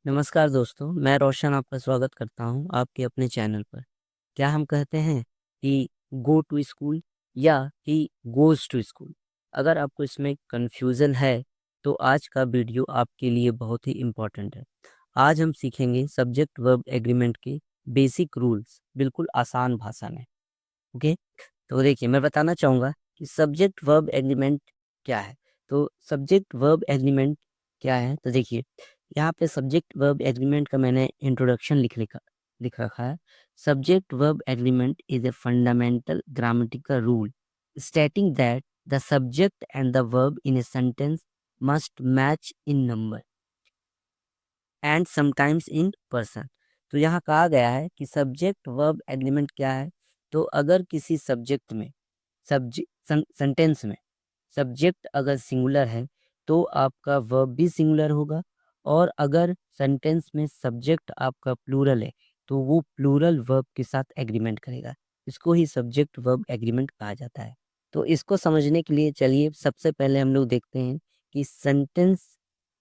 नमस्कार दोस्तों, मैं रोशन आपका स्वागत करता हूं आपके अपने चैनल पर। क्या हम कहते हैं कि गो टू स्कूल या ही गोज़ टू स्कूल? अगर आपको इसमें कन्फ्यूज़न है, तो आज का वीडियो आपके लिए बहुत ही इम्पोर्टेंट है। आज हम सीखेंगे सब्जेक्ट वर्ब एग्रीमेंट के बेसिक रूल्स बिल्कुल आसान भाषा में। ओके? तो देखिए, मैं बताना चाहूँगा कि सब्जेक्ट वर्ब एग्रीमेंट क्या है? तो सब्जेक्ट वर्ब एग्रीमेंट क्या है? तो देखिए, यहाँ पे सब्जेक्ट वर्ब एग्रीमेंट का मैंने इंट्रोडक्शन लिख रखा है। Subject verb agreement is a fundamental grammatical rule stating that the subject and the verb in a sentence must match in number and sometimes in person. तो यहाँ कहा गया है कि सब्जेक्ट वर्ब एग्रीमेंट क्या है? तो अगर किसी सब्जेक्ट में सेंटेंस में सब्जेक्ट अगर सिंगुलर है तो आपका वर्ब भी सिंगुलर होगा, और अगर सेंटेंस में सब्जेक्ट आपका प्लूरल है तो वो प्लूरल वर्ब के साथ एग्रीमेंट करेगा। इसको ही सब्जेक्ट वर्ब एग्रीमेंट कहा जाता है। तो इसको समझने के लिए चलिए सबसे पहले हम लोग देखते हैं कि सेंटेंस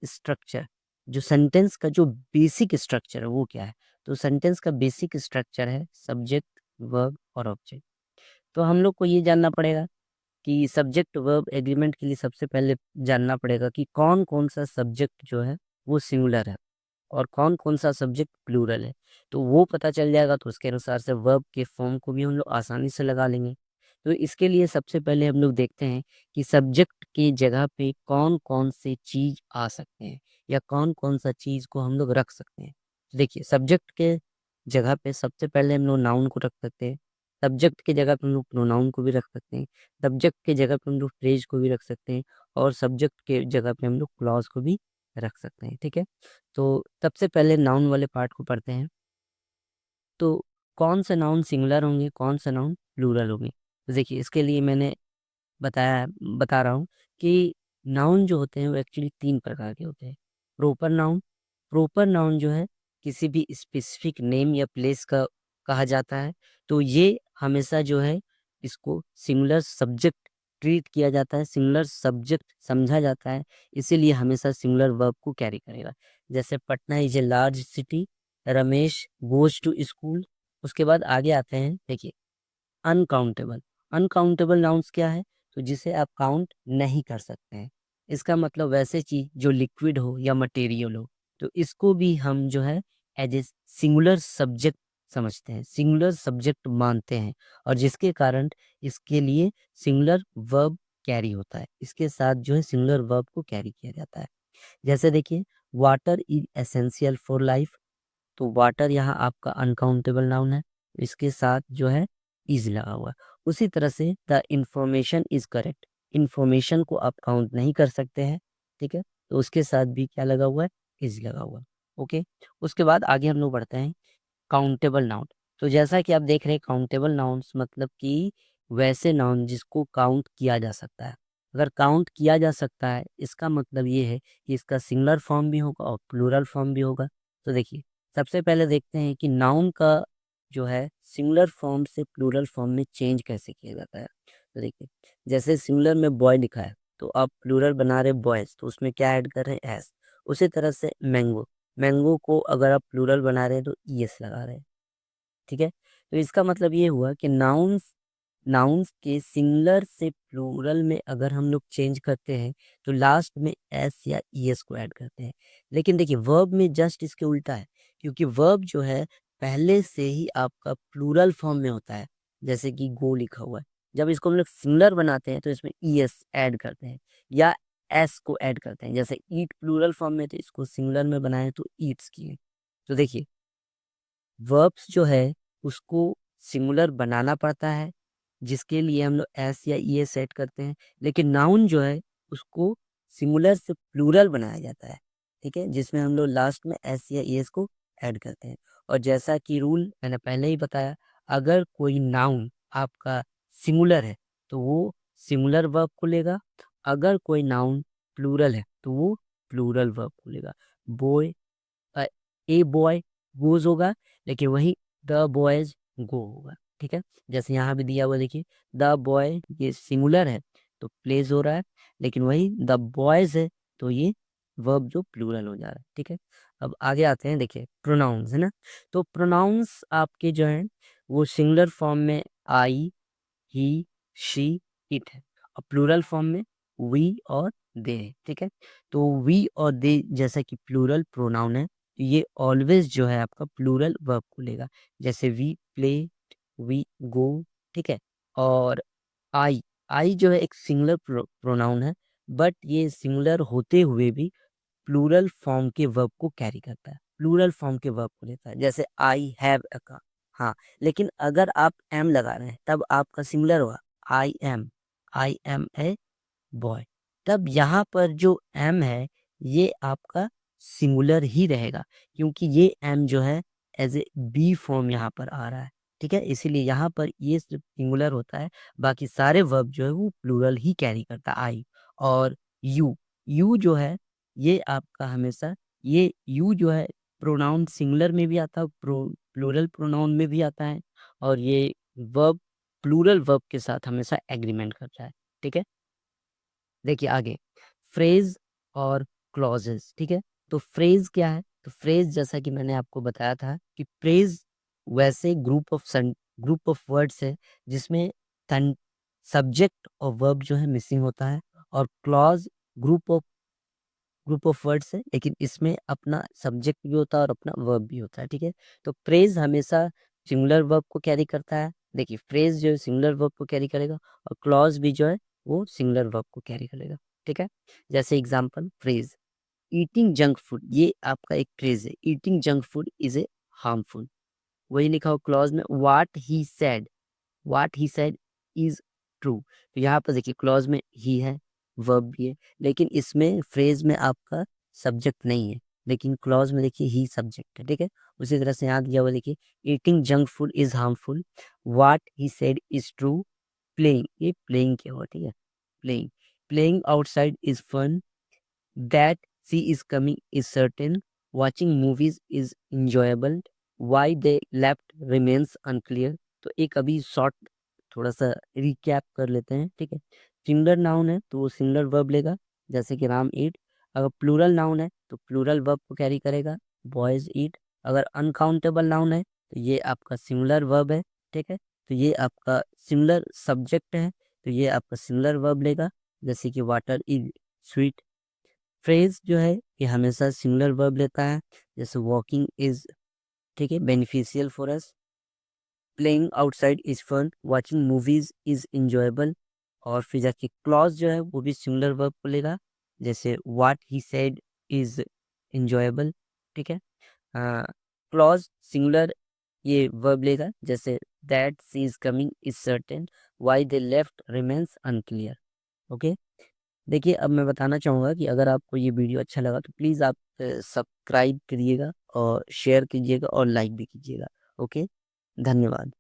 स्ट्रक्चर, जो सेंटेंस का जो बेसिक स्ट्रक्चर है वो क्या है। तो सेंटेंस का बेसिक स्ट्रक्चर है सब्जेक्ट, वर्ब और ऑब्जेक्ट। तो हम लोग को ये जानना पड़ेगा कि सब्जेक्ट वर्ब एग्रीमेंट के लिए सबसे पहले जानना पड़ेगा कि कौन-कौन सा सब्जेक्ट जो है वो सिंगुलर है और कौन-कौन सा सब्जेक्ट प्लूरल है। तो वो पता चल जाएगा, तो उसके अनुसार से वर्ब के फॉर्म को भी हम लोग आसानी से लगा लेंगे। तो इसके लिए सबसे पहले हम लोग देखते हैं कि सब्जेक्ट की जगह पे कौन-कौन से चीज़ आ सकते हैं या कौन-कौन सा चीज़ को हम लोग रख सकते हैं। देखिए, सब्जेक्ट के जगह पे सबसे पहले हम लोग नाउन को रख सकते हैं। सब्जेक्ट की जगह पे हम लोग प्रोनाउन को भी रख सकते हैं। सब्जेक्ट की जगह पे हम लोग फ्रेज को भी रख सकते हैं और सब्जेक्ट के जगह पे हम लोग क्लॉज को भी रख सकते हैं। ठीक है? तो सबसे पहले नाउन वाले पार्ट को पढ़ते हैं। तो कौन से नाउन सिंगुलर होंगे, कौन से नाउन प्लूरल होंगे? तो देखिए, इसके लिए मैंने बता रहा हूँ कि नाउन जो होते हैं वो एक्चुअली 3 प्रकार के होते हैं। प्रोपर नाउन, प्रोपर नाउन जो है किसी भी स्पेसिफिक नेम या प्लेस का कहा जाता है। तो ये हमेशा जो है इसको सिंगुलर सब्जेक्ट ट्रीट किया जाता है, सिंगुलर सब्जेक्ट समझा जाता है, इसीलिए हमेशा सिंगुलर वर्ब को कैरी करेगा। जैसे Patna is a large city, Ramesh goes to school. उसके बाद आगे आते हैं, देखिए, अनकाउंटेबल। अनकाउंटेबल नाउन्स क्या है? तो जिसे आप काउंट नहीं कर सकते हैं। इसका मतलब वैसे चीज़ जो लिक्विड हो या मटेरियल हो, तो इसको भी हम जो है एज ए सिंगुलर सब्जेक्ट समझते हैं, सिंगुलर सब्जेक्ट मानते हैं, और जिसके कारण इसके लिए सिंगुलर वर्ब कैरी होता है। इसके साथ जो है सिंगुलर वर्ब को कैरी किया जाता है। जैसे देखिए, water is essential for life. तो वाटर यहाँ आपका अनकाउंटेबल नाउन है, इसके साथ जो है इज लगा हुआ है। उसी तरह से the information is correct, information को आप काउंट नहीं कर सकते हैं। ठीक है? तो उसके साथ भी क्या लगा हुआ है? इज लगा हुआ है। ओके? उसके बाद आगे हम लोग बढ़ते हैं, काउंटेबल नाउन। तो जैसा कि आप देख रहे हैं, काउंटेबल नाउन्स मतलब कि वैसे नाउन जिसको काउंट किया जा सकता है। अगर काउंट किया जा सकता है, इसका मतलब ये है कि इसका सिंगुलर फॉर्म भी होगा और प्लूरल फॉर्म भी होगा। तो देखिए, सबसे पहले देखते हैं कि नाउन का जो है सिंगुलर फॉर्म से प्लूरल फॉर्म में चेंज कैसे किया जाता है। तो देखिए, जैसे सिंगुलर में बॉय लिखा है, तो आप प्लूरल बना रहे बॉयज, तो उसमें क्या ऐड कर रहे हैं? एस। उसी तरह से मैंगो, मैंगो को अगर आप प्लूरल बना रहे हैं तो ईएस लगा रहे हैं। ठीक है? तो इसका मतलब ये हुआ कि नाउन्स नाउन्स के सिंगुलर से प्लूरल में अगर हम लोग चेंज करते हैं तो लास्ट में एस या ईएस को ऐड करते हैं। लेकिन देखिए, वर्ब में जस्ट इसके उल्टा है, क्योंकि वर्ब जो है पहले से ही आपका प्लूरल फॉर्म में होता है। जैसे कि गो लिखा हुआ है, जब इसको हम लोग सिंगुलर बनाते हैं तो इसमें ईएस ऐड करते हैं या एस को ऐड करते हैं। जैसे ईट प्लूरल फॉर्म में, तो इसको सिंगुलर में बनाए तो ईट्स किए। तो देखिए, वर्ब्स जो है उसको सिंगुलर बनाना पड़ता है, जिसके लिए हम लोग एस या ई एस सेट करते हैं। लेकिन नाउन जो है उसको सिंगुलर से प्लूरल बनाया जाता है। ठीक है? जिसमें हम लोग लास्ट में एस या ई एस को ऐड करते हैं। और जैसा कि रूल मैंने पहले ही बताया, अगर कोई नाउन आपका सिंगुलर है तो वो सिंगुलर वर्ब को लेगा, अगर कोई नाउन प्लूरल है तो वो प्लूरल वर्ब को लेगा। बॉय, ए बॉय गोज होगा, लेकिन वही द बॉयज गो होगा। ठीक है? जैसे यहाँ भी दिया हुआ, देखिए, द बॉय ये सिंगुलर है तो प्लेस हो रहा है, लेकिन वही द बॉयज है तो ये वर्ब जो प्लूरल हो जा रहा है, ठीक है। अब आगे आते हैं, देखिए प्रोनाउंस है ना, तो प्रोनाउंस आपके जो है वो सिंगुलर फॉर्म में आई, ही, शी, इट है, और प्लूरल फॉर्म में वी और दे है, ठीक है। तो वी और दे जैसा कि प्लूरल प्रोनाउन है, तो ये ऑलवेज जो है आपका प्लूरल वर्ब को लेगा, जैसे वी प्ले, वी गो, ठीक है। और आई, आई जो है एक सिंगुलर प्रोनाउन है, बट ये सिंगुलर होते हुए भी प्लूरल फॉर्म के वर्ब को कैरी करता है, प्लूरल फॉर्म के वर्ब को लेता है, जैसे आई हैव अ कार। हाँ, लेकिन अगर आप एम लगा रहे हैं तब आपका सिंगुलर होगा, आई एम ए बॉय। तब यहाँ पर जो एम है ये आपका सिंगुलर ही रहेगा, क्योंकि ये एम जो है एज ए बी फॉर्म यहाँ पर आ रहा है, ठीक है। इसीलिए यहाँ पर ये सिर्फ सिंगुलर होता है, बाकी सारे वर्ब जो है वो प्लूरल ही कैरी करता है, आई। और यू, यू जो है ये आपका हमेशा, ये यू जो है प्रोनाउन सिंगुलर में भी आता है, प्लूरल प्रोनाउन में भी आता है, और ये वर्ब प्लूरल वर्ब के साथ हमेशा एग्रीमेंट करता है, ठीक है। देखिए आगे, फ्रेज और क्लॉजेस, ठीक है। तो फ्रेज क्या है, तो फ्रेज जैसा कि मैंने आपको बताया था कि फ्रेज वैसे ग्रुप ऑफ वर्ड्स है जिसमें सब्जेक्ट और वर्ब जो है मिसिंग होता है, और क्लॉज ग्रुप ऑफ वर्ड्स है, लेकिन इसमें अपना सब्जेक्ट भी होता है और अपना वर्ब भी होता है, ठीक है। तो फ्रेज हमेशा सिंगुलर वर्ब को कैरी करता है, देखिए फ्रेज जो है सिंगुलर वर्ब को कैरी करेगा, और क्लॉज भी जो है वो सिंगुलर वर्ब को कैरी करेगा, ठीक है। जैसे example, phrase eating junk food, ये आपका एक फ्रेज है, eating junk food is a harmful. वही लिखा हो क्लॉज में, what he said is true. तो यहाँ पर देखिए क्लॉज में ही है, वर्ब भी है, लेकिन इसमें फ्रेज में आपका सब्जेक्ट नहीं है, लेकिन क्लॉज में देखिए ही सब्जेक्ट है, ठीक है। उसी तरह से यहाँ दिया हुआ देखिए, eating junk food is harmful, what he said is true, playing, ये प्लेइंग क्या हुआ, ठीक है, playing, playing outside is fun, that she is coming is certain, watching movies is enjoyable, why they left remains unclear। तो एक अभी short थोड़ा सा रिकैप कर लेते हैं, ठीक है। सिंगुलर नाउन है तो वो सिंगुलर वर्ब लेगा, जैसे कि राम ईट। अगर प्लूरल नाउन है तो प्लूरल वर्ब को कैरी करेगा, बॉयज ईट। अगर अनकाउंटेबल नाउन है तो ये आपका सिंगुलर वर्ब है, ठीक है। तो ये आपका सिंगुलर सब्जेक्ट है, तो ये आपका सिंगुलर वर्ब लेगा, जैसे कि वाटर इज स्वीट। फ्रेज जो है ये हमेशा सिंगुलर वर्ब लेता है, जैसे वॉकिंग इज, ठीक है, beneficial for us, playing outside is fun, watching movies is enjoyable. और फिर जाके क्लॉज जो है वो भी सिंगुलर वर्ब को लेगा, जैसे what he said is enjoyable, ठीक है। क्लॉज सिंगुलर ये वर्ब लेगा, जैसे that she is coming is certain, why they left remains unclear. Okay, देखिए अब मैं बताना चाहूँगा कि अगर आपको ये वीडियो अच्छा लगा तो प्लीज़ आप सब्सक्राइब करिएगा और शेयर कीजिएगा और लाइक भी कीजिएगा। ओके, धन्यवाद।